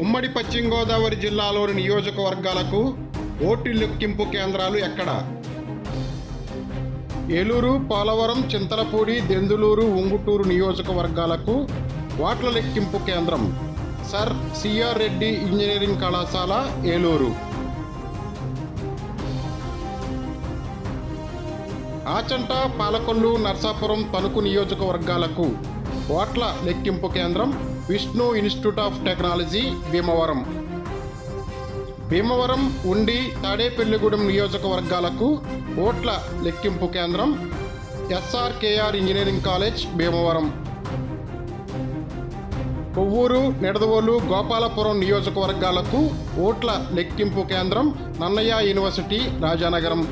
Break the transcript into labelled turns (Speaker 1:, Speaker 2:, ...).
Speaker 1: ఉమ్మడి పశ్చిమ గోదావరి జిల్లాలోని నియోజకవర్గాలకు ఓటు లెక్కింపు కేంద్రాలు ఎక్కడ? ఏలూరు, పోలవరం, చింతలపూడి, దెందులూరు, ఉంగుటూరు నియోజకవర్గాలకు ఓట్ల లెక్కింపు కేంద్రం సర్ సిఆర్ రెడ్డి ఇంజనీరింగ్ కళాశాల, ఏలూరు. ఆచంట, పాలకొల్లు, నర్సాపురం, తణుకు నియోజకవర్గాలకు ఓట్ల లెక్కింపు కేంద్రం Vishnu institute of technology, Bhimavaram. Bhimavaram, ఉండి, తాడేపల్లిగూడెం నియోజకవర్గాలకు ఓట్ల లెక్కింపు కేంద్రం SRKR engineering college, Bhimavaram. Kovvur, Nidadavolu, Gopalapuram నియోజకవర్గాలకు ఓట్ల లెక్కింపు కేంద్రం నన్నయ్య యూనివర్సిటీ, రాజానగరం.